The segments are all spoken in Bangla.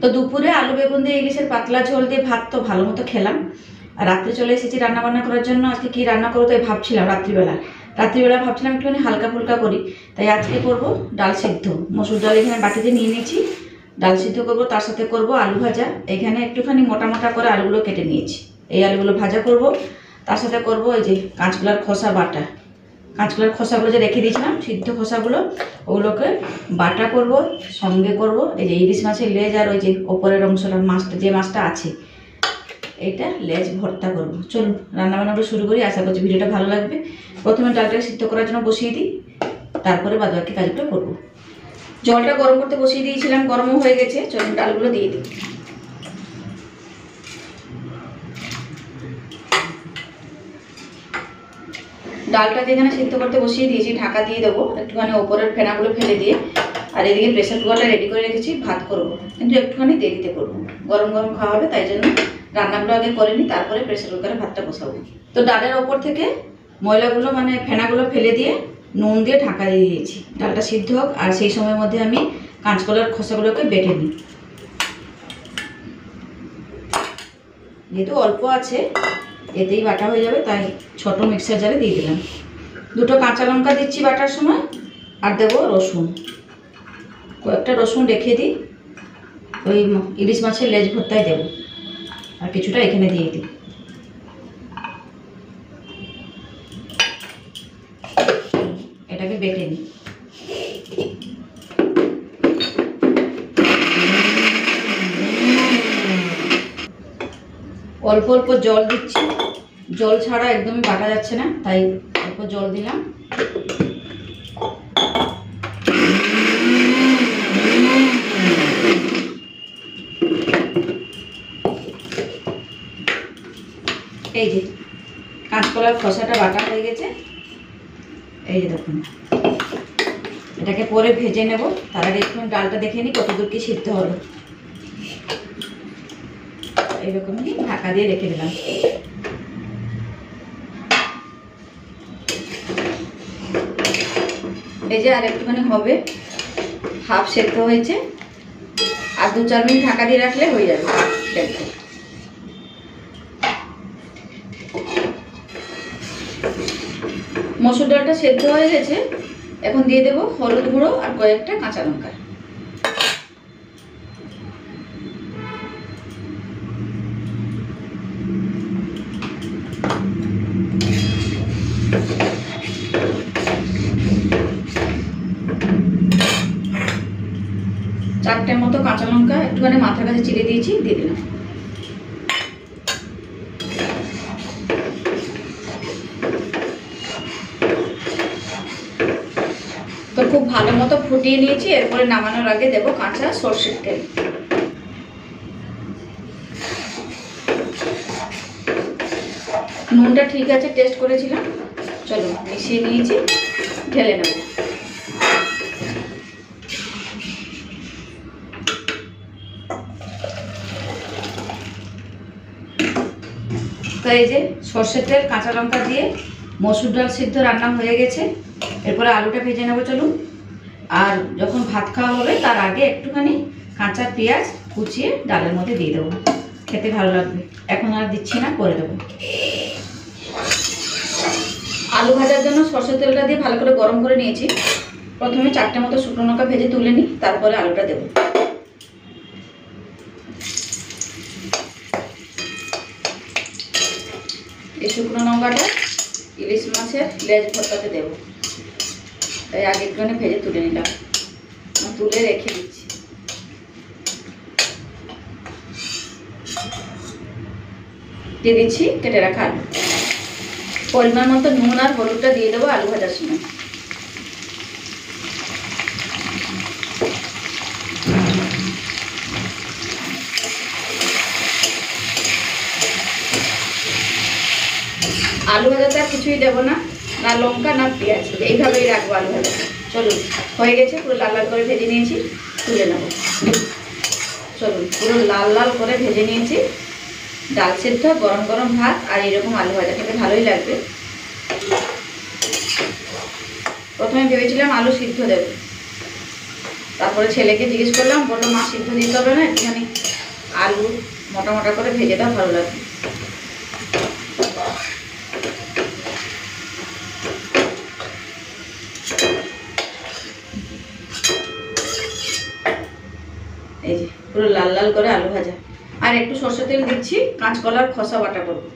তো দুপুরে আলু বেগুন দিয়ে ইলিশের পাতলা ঝোল দিয়ে ভাত তো ভালো মতো খেলাম। আর রাত্রে চলে এসেছি রান্না বান্না করার জন্য। আজকে কি রান্না করবো তাই ভাবছিলাম। রাত্রিবেলা ভাবছিলাম একটুখানি হালকা ফুলকা করি, তাই আজকে করব ডাল সিদ্ধ। মসুর ডাল এখানে বাটিতে নিয়ে নিয়েছি, ডাল সিদ্ধ করব, তার সাথে করব আলু ভাজা। এখানে একটুখানি মোটা মোটা করে আলুগুলো কেটে নিয়েছি, এই আলুগুলো ভাজা করব। তার সাথে করব এই যে কাঁচকলার খোসা বাটা, কাঁচকলার খোসাগুলো যে রেখে দিয়েছিলাম সিদ্ধ খোসাগুলো, ওগুলোকে বাটা করব। সঙ্গে করব এই যে ইলিশ মাছের লেজ, আর ওই যে ওপরের অংশটা মাছটা, যে মাছটা আছে এটা লেজ ভর্তা করব। চলুন রান্নাবান্নাগুলো শুরু করি, আশা করছি ভিডিওটা ভালো লাগবে। প্রথমে ডালটাকে সিদ্ধ করার জন্য বসিয়ে দিই, তারপরে বাদবাকি কাজগুলো করব। জলটা গরম করতে বসিয়ে দিয়েছিলাম, গরমও হয়ে গেছে। চলুন ডালগুলো দিয়ে দিই। ডালটাকে এখানে সিদ্ধ করতে বসিয়ে দিয়েছি, ঢাকা দিয়ে দেবো একটুখানি ওপরের ফেনাগুলো ফেলে দিয়ে। আর এদিকে প্রেসার কুকারটা রেডি করে রেখেছি, ভাত করব, কিন্তু একটুখানি দেরিতে করব, গরম গরম খাওয়া হবে, তাই জন্য রান্নাগুলো আগে করে নিই, তারপরে প্রেসার কুকারে ভাতটা বসাবো। তো ডালের ওপর থেকে ময়লাগুলো মানে ফেনাগুলো ফেলে দিয়ে নুন দিয়ে ঢাকা দিয়ে দিয়েছি, ডালটা সিদ্ধ হোক। আর সেই সময়ের মধ্যে আমি কাঁচকলার খোসাগুলোকে বেটে নিই। যেহেতু অল্প আছে এতেই বাটা হয়ে যাবে, তাই ছোট মিক্সার জারে দিয়ে দিলাম। দুটো কাঁচা লঙ্কা দিচ্ছি বাটার সময়, আর দেবো রসুন, কয়েকটা রসুন রেখে দিই, ওই ইলিশ মাছের লেজ ভর্তায় দেবো, আর কিছুটা এখানে দিয়ে দিই। এটাকে বেটে নিই। অল্প অল্প জল দিচ্ছি, জল ছাড়া একদমই বাটা যাচ্ছে না, তাই অল্প জল দিলাম। এই যে কাঁচকলার খোসাটা বাটা হয়ে গেছে, এই যে দেখুন। এটাকে পরে ভেজে নেব, তার আগে একটু ডালটা দেখে নিই কতদূর কি সিদ্ধ হলো। এইরকমই ঢাকা দিয়ে রেখে দিলাম। এই যে আর একটুখানি হবে, হাফ সেদ্ধ হয়েছে, আর 2-4 মিনিট ঢাকা দিয়ে রাখলে হয়ে যাবে সেদ্ধ। মসুর ডালটা সেদ্ধ হয়ে গেছে, এখন দিয়ে দেবো হলুদ গুঁড়ো আর কয়েকটা কাঁচা লঙ্কা। চারটের মতো কাঁচা লঙ্কা একটুখানি মাথার কাছে চিড়ে দিয়েছি, দিয়ে দিলাম। তো খুব ভালো মতো ফুটিয়ে নিয়েছি, এরপরে নামানোর আগে দেবো কাঁচা সরষের তেল। নুনটা ঠিক আছে, টেস্ট করেছিলাম। চলো মিশিয়ে নিয়েছি, ঢেলে নেব। তো এই যে সরষের তেল কাঁচা লঙ্কা দিয়ে মসুর ডাল সিদ্ধ রান্না হয়ে গেছে। এরপরে আলুটা ভেজে নেবো চলুন। আর যখন ভাত খাওয়া হবে তার আগে একটুখানি কাঁচা পেঁয়াজ কুচিয়ে ডালের মধ্যে দিয়ে দেবো, খেতে ভালো লাগবে। এখন আর দিচ্ছি না, করে দেবো। আলু ভাজার জন্য সরষের তেলটা দিয়ে ভালো করে গরম করে নিয়েছি। প্রথমে 4টে মতো শুকনো লঙ্কা ভেজে তুলে নিই, তারপরে আলুটা দেবো। এই শুকনো লঙ্কাটা ইলিশ মাছের লেজ ভর্তাতে দেবো, তাই আগে একটুখানি ভেজে তুলে নিলাম, তুলে রেখে দিচ্ছি। দিয়ে দিচ্ছি কেটে রাখা আলু। পরিমাণ মতো নুন আর হলুদটা দিয়ে দেবো আলু ভাজার সময়। আলু ভাজাতে আর কিছুই দেবো না, না লঙ্কা না পেঁয়াজ, এইভাবেই রাখবো আলু ভাজা। চলুন হয়ে গেছে, পুরো লাল লাল করে ভেজে নিয়েছি, তুলে নেব। চলুন পুরো লাল লাল করে ভেজে নিয়েছি। ডাল সেদ্ধ, গরম গরম ভাত আর এরকম আলু ভাজা খেতে ভালোই লাগবে। প্রথমে ভেবেছিলাম আলু সিদ্ধ দেব, তারপরে ছেলেকে জিজ্ঞেস করলাম, বললো মা সিদ্ধ দিতে হবে না, একটুখানি আলু মোটা মোটা করে ভেজে দাও, ভালো লাগে। এই যে পুরো লাল লাল করে আলু ভাজা। আর একটু সরষে তেল দিচ্ছি, কাঁচকলার খোসা বাটা করবো।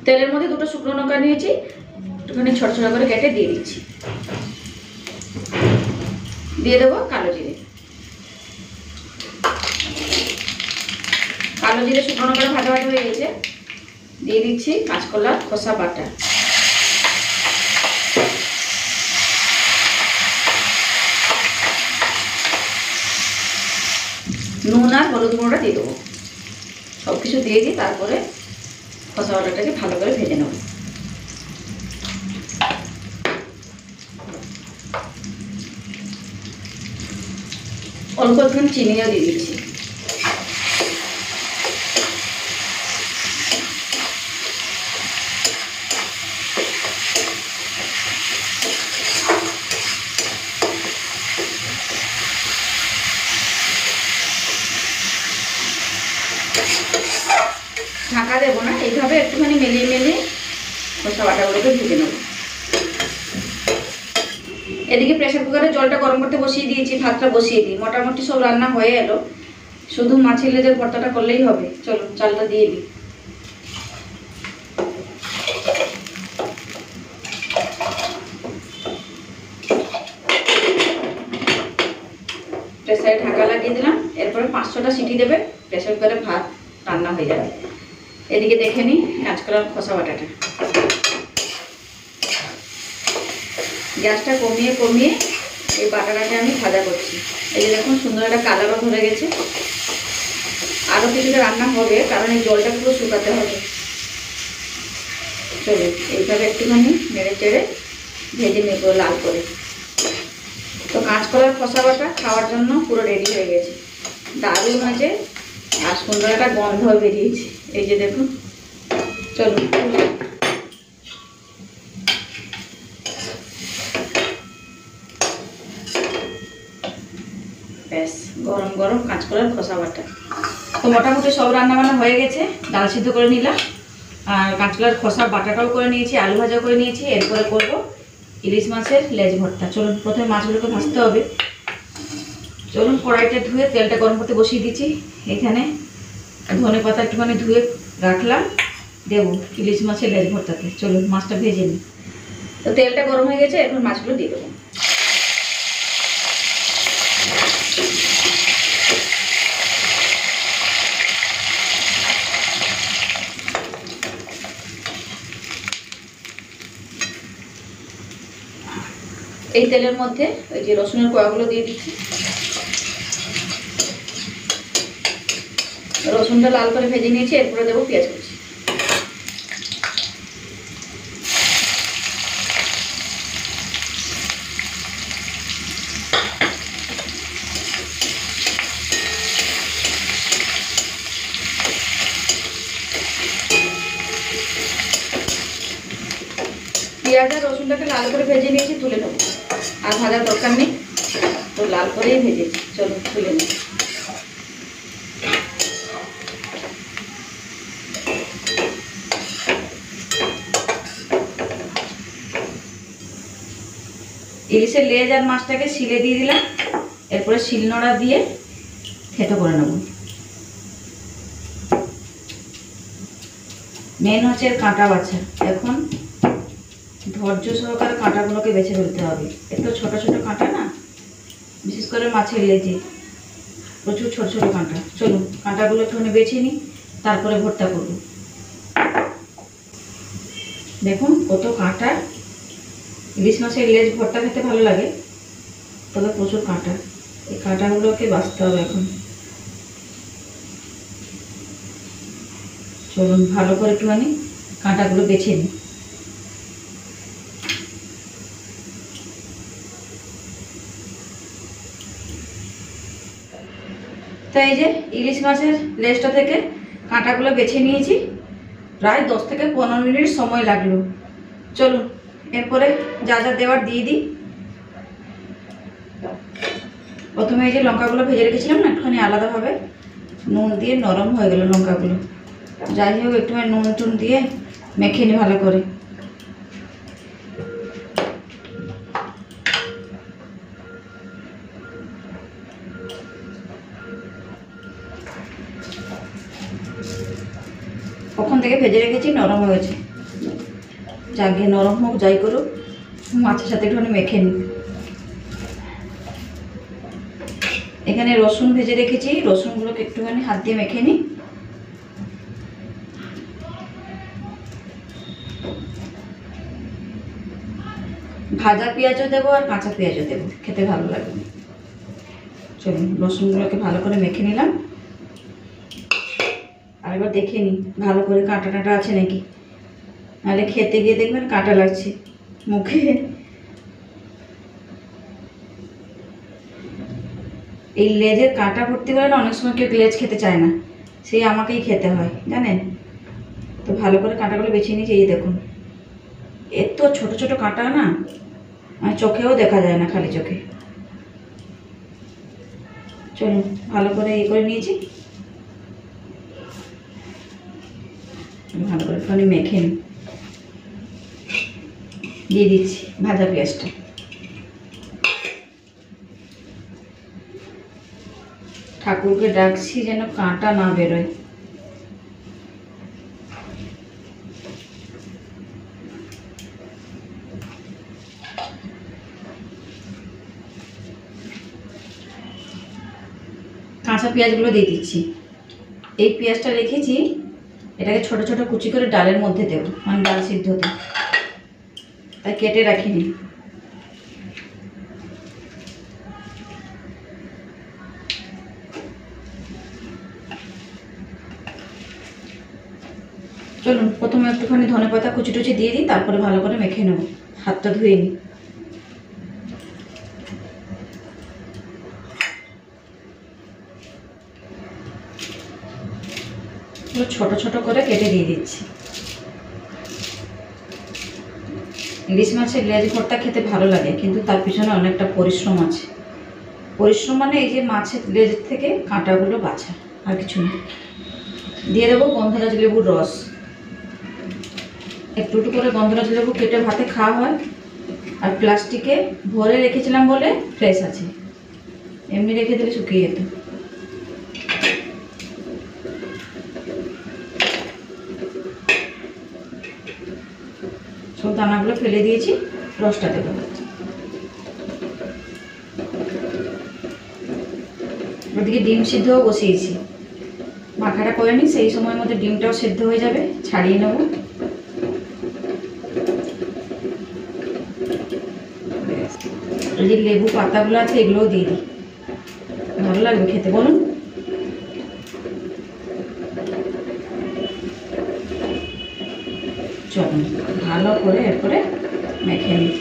তেলের মধ্যে দুটো শুকনো লঙ্কা নিয়েছি, একটুখানি ছোট ছোট করে কেটে দিয়ে দিচ্ছি। দিয়ে দেবো কালো জিরে। কালো জিরে শুকনো লঙ্কা ভাজা ভাজা হয়ে গেছে, দিয়ে দিচ্ছি কাঁচকলার খোসা বাটা। নুন আর হলুদ গুঁড়োটা দিয়ে দেবো। সব কিছু দিয়ে দিই, তারপরে খোসা বাটাটাকে ভালো করে ভেজে নেব। অল্প একটু চিনিও দিয়ে দিচ্ছি। ঢাকা দেবো না, এইভাবে একটুখানি মেলিয়ে মেলিয়ে খোসা বাটাগুলোকে ভেজে নেব। এদিকে প্রেসার কুকারে জলটা গরম করতে বসিয়ে দিয়েছি, ভাতটা বসিয়ে দিই। মোটামুটি সব রান্না হয়ে এলো, শুধু মাছের লেজের ভর্তাটা করলেই হবে। চলো চালটা দিয়ে দিই। প্রেসারে ঢাকা লাগিয়ে দিলাম, এরপরে 5-6টা সিটি দেবে, প্রেসার কুকারে ভাত রান্না হয়ে যাবে। এদিকে দেখে নিই কাঁচকলার খোসা বাটাটা। গ্যাসটা কমিয়ে কমিয়ে এই বাটাটাকে আমি ভাজা করছি। এই যে দেখুন সুন্দর একটা কালারও ধরে গেছে। আরও কিছুটা রান্না হবে, কারণ এই জলটা পুরো শুকাতে হবে। চলুন এইভাবে একটুখানি নেড়ে চেড়ে ভেজে নেব লাল করে। তো কাঁচকলার খোসা বাটা খাওয়ার জন্য পুরো রেডি হয়ে গেছে। দারুণ হয়েছে আর সুন্দর একটা গন্ধ বেরিয়েছে। এই যে দেখুন, চলুন ব্যাস গরম গরম কাঁচকলার খোসা বাটা। তো মোটামুটি সব রান্নাবান্না হয়ে গেছে। ডাল সিদ্ধ করে নিলাম, আর কাঁচকলার খোসা বাটাটাও করে নিয়েছি, আলু ভাজা করে নিয়েছি। এরপরে করব ইলিশ মাছের লেজ ভর্তা। চলুন প্রথমে মাছগুলোকে ভাজতে হবে। চলুন কড়াইটা ধুয়ে তেলটা গরম করতে বসিয়ে দিচ্ছি। এখানে ধনে পাতা একটুখানি ধুয়ে রাখলাম, দেবো ইলিশ মাছের লেজ ভর্তাতে। চলুন মাছটা ভেজে নিই। তো তেলটা গরম হয়ে গেছে, এখন মাছগুলো দিয়ে দেবো। এই তেলের মধ্যে ওই যে রসুনের কোয়াগুলো দিয়ে দিচ্ছি। রসুনটা লাল করে ভেজে নিয়েছি, এরপরে দেবো পেঁয়াজ কুচি। পেঁয়াজ আর রসুনটাকে লাল করে ভেজে নিয়েছি, তুলে নেবো। আর ভাজার দরকার নেই, তো লাল করেই ভেজেছি। চলুন তুলে নিই। ইলিশের লেজ আর মাছটাকে শিলে দিয়ে দিলাম, এরপরে শিলনোড়া দিয়ে থেতো করে নেব। মেন হচ্ছে এর কাঁটা বাছা। এখন ধৈর্য সহকারে কাঁটাগুলোকে বেছে ফেলতে হবে। একটু ছোট ছোট কাঁটা না, বিশেষ করে মাছের লেজে প্রচুর ছোট ছোট কাঁটা। চলুন কাঁটাগুলো একটুখানি বেছে নিই, তারপরে ভর্তা করব। দেখুন কত কাঁটা। ইলিশ মাছের লেজ ভর্তা খেতে ভালো লাগে, তবে প্রচুর কাঁটা। এই কাঁটাগুলোকে বাছতে হবে এখন। চলুন ভালো করে একটুখানি কাঁটাগুলো বেছে নিই। তো এই যে ইলিশ মাছের লেজটা থেকে কাঁটাগুলো বেছে নিয়েছি। প্রায় 10 থেকে 15 মিনিট সময় লাগলো। চলুন এরপরে যা যা দেওয়ার দিয়ে দিই। প্রথমে এই যে লঙ্কাগুলো ভেজে রেখেছিলাম না, একটুখানি আলাদাভাবে নুন দিয়ে নরম হয়ে গেল লঙ্কাগুলো। যাই হোক, একটুখানি নুন টুন দিয়ে মেখে নিই ভালো করে। কখন থেকে ভেজে রেখেছি, নরম হয়েছে। যাকে নরম হোক যাই করুক, মাছের সাথে একটুখানি মেখে নিই। এখানে রসুন ভেজে রেখেছি, রসুনগুলোকে একটুখানি হাত দিয়ে মেখে নিই। ভাজা পেঁয়াজও দেবো আর কাঁচা পেঁয়াজও দেবো, খেতে ভালো লাগবে। চলুন রসুনগুলোকে ভালো করে মেখে নিলাম। আর এবার দেখে নিই ভালো করে কাঁটা টাটা আছে নাকি, নাহলে খেতে গিয়ে দেখবেন কাঁটা লাগছে মুখে। এই লেজের কাঁটা ভর্তি করে না, অনেক সময় কেউ লেজ খেতে চায় না, সেই আমাকেই খেতে হয় জানেন। তো ভালো করে কাঁটাগুলো বেছে নিয়েছি। এই দেখুন, এত ছোট ছোট কাঁটা না, মানে চোখেও দেখা যায় না, খালি চোখে। চলুন ভালো করে করে নিয়েছি। ভালো করে একটুখানি মেখে নিই। দিয়ে দিচ্ছি ভাজা পেঁয়াজটা। ঠাকুরকে ডাকছি যেন কাঁটা না বেরোয়। কাঁচা পেঁয়াজগুলো দিয়ে দিচ্ছি। এই পেঁয়াজটা রেখেছি, এটাকে ছোট ছোট কুচি করে ডালের মধ্যে দেবো, মানে ডাল সিদ্ধতে, তাই কেটে রাখিনি। চলুন প্রথমে একটুখানি ধনেপাতা কুচি টুচি দিয়ে দিই, তারপরে ভালো করে মেখে নেব। হাতটা ধুয়ে নিই। ছোট ছোট করে কেটে দিয়ে দিচ্ছি। ইলিশ মাছের লেজ ভর্তা খেতে ভালো লাগে, কিন্তু তার পিছনে অনেকটা পরিশ্রম আছে। পরিশ্রম মানে এই যে মাছের লেজ থেকে কাঁটাগুলো বাছা, আর কিছু না। দিয়ে দেবো গন্ধরাজ লেবুর রস। একটু একটু করে গন্ধরাজ লেবু কেটে ভাতে খাওয়া হয়, আর প্লাস্টিকে ভরে রেখেছিলাম বলে ফ্রেশ আছে, এমনি রেখে দিলে শুকিয়ে যেত। সব দানাগুলো ফেলে দিয়েছি, রসটা দেবো। ওদিকে ডিম সিদ্ধও বসিয়েছি, মাখাটা করে নিই, সেই সময়ের মধ্যে ডিমটাও সিদ্ধ হয়ে যাবে। ছাড়িয়ে নেব। এই যে লেবু পাতাগুলো আছে, এগুলোও দিয়ে দিই, ভালো লাগবে খেতে, বলুন। চলুন ভালো করে এরপরে মেখে নিই।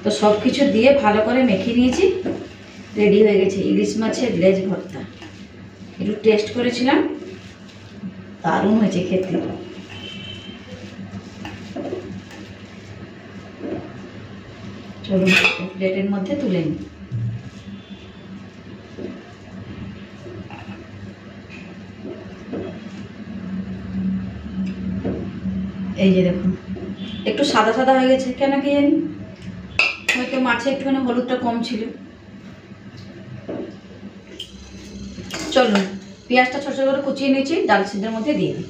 তো সব কিছু দিয়ে ভালো করে মেখে নিয়েছি, রেডি হয়ে গেছে ইলিশ মাছের লেজ ভর্তা। একটু টেস্ট করেছিলাম, দারুণ হয়েছে খেতে। চলুন প্লেটের মধ্যে তুলে নিই। এই যে দেখুন, একটু সাদা সাদা হয়ে গেছে, কেন কি জানি, হয়তো মাছে একটুখানি হলুদটা কম ছিল। চলুন পেঁয়াজটা ছোট ছোট করে কুচিয়ে নিয়েছি, ডাল সিদ্ধের মধ্যে দিয়ে দিই।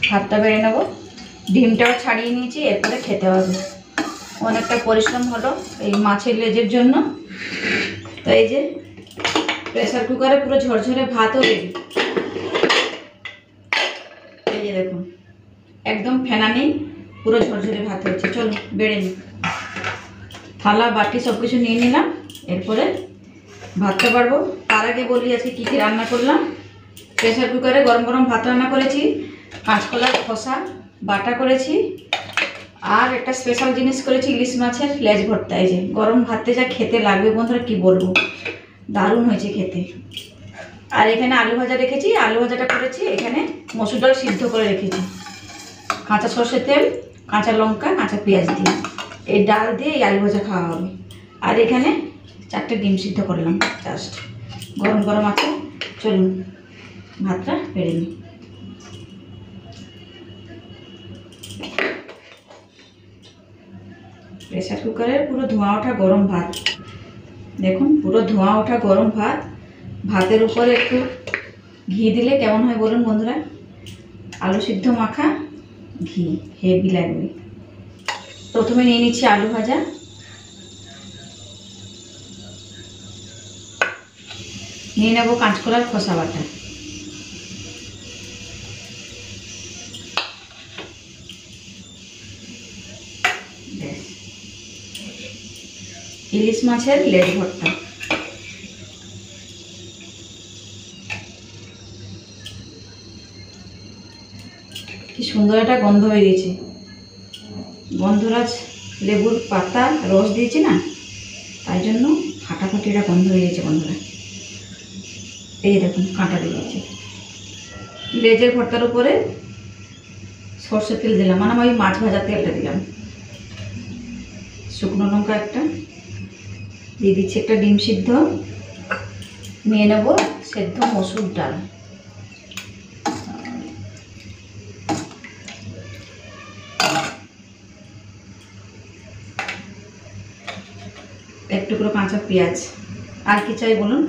ভাতটা বেড়ে নেবো, ডিমটাও ছাড়িয়ে নিয়েছি, এরপরে খেতে হবে। অনেকটা পরিশ্রম হলো এই মাছের লেজের জন্য। তো এই যে প্রেসার কুকারে পুরো ঝরঝরে ভাতও রেডি। এই যে দেখুন, একদম ফেনা নেই, পুরো ঝরঝরে ভাত হয়েছে। চলুন বেড়ে নিই। থালা বাটি সব কিছু নিয়ে নিলাম, এরপরে ভাতটা বাড়বো। তার আগে বলি আজকে কী কী রান্না করলাম। প্রেসার কুকারে গরম গরম ভাত রান্না করেছি, কাঁচকলার খোসা বাটা করেছি, আর একটা স্পেশাল জিনিস করেছি ইলিশ মাছের লেজ ভর্তা। এই যে গরম ভাতে যা খেতে লাগবে বন্ধুরা, কি বলবো, দারুণ হয়েছে খেতে। আর এখানে আলু ভাজা রেখেছি, আলু ভাজাটা করেছি, এখানে মসুর ডাল সিদ্ধ করে রেখেছি, কাঁচা সর্ষের তেল, কাঁচা লঙ্কা কাঁচা পেঁয়াজ দিয়ে এই ডাল দিয়ে এই আলু ভাজা খাওয়া হবে। আর এখানে 4টে ডিম সিদ্ধ করলাম জাস্ট, গরম গরম আছে। চলুন ভাতটা বেড়ে নিই। প্রেসার কুকারের পুরো ধোঁয়া ওঠা গরম ভাত, দেখুন পুরো ধোঁয়া ওঠা গরম ভাত। ভাতের উপরে একটু ঘি দিলে কেমন হয় বলুন বন্ধুরা? আলু সিদ্ধ মাখা ঘি হেভি লাগবে। প্রথমে নিয়ে নিচ্ছি আলু ভাজা, নিয়ে নেব কাঁচকলার খোসা বাটা, ইলিশ মাছের লেজ ভর্তা, কি সুন্দর একটা গন্ধ বেরিয়েছে। গন্ধরাজ লেবুর পাতা রস দিয়েছি না, তাই জন্য ফাটাফাটি একটা গন্ধ বেরিয়েছে বন্ধুরা। এই দেখুন কাঁটা দিয়েছে। লেজের ভর্তার উপরে সর্ষের তেল দিলাম, মানে আমি মাছ ভাজার তেলটা দিলাম। শুকনো লঙ্কা একটা দিয়ে দিচ্ছি, একটা ডিম সিদ্ধ, নিয়ে নেব সেদ্ধ মসুর ডাল, এক টুকরো কাঁচা পেঁয়াজ। আর কি চাই বলুন?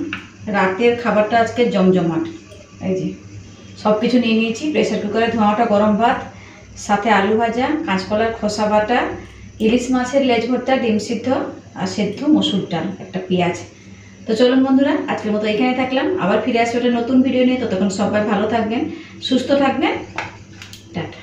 রাতের খাবারটা আজকে জমজমাট। এই যে সব কিছু নিয়ে নিয়েছি। প্রেসার কুকারে ধোঁয়াটা গরম ভাত, সাথে আলু ভাজা, কাঁচকলার খোসা বাটা, ইলিশ মাছের লেজ ভর্তা, ডিম সিদ্ধ আর সেদ্ধ মসুর ডাল, একটা পেঁয়াজ। তো চলুন বন্ধুরা, আজকের মতো এখানে থাকলাম। আবার ফিরে আসবে একটা নতুন ভিডিও নিয়ে। ততক্ষণ সবাই ভালো থাকবেন, সুস্থ থাকবেন। টাটা।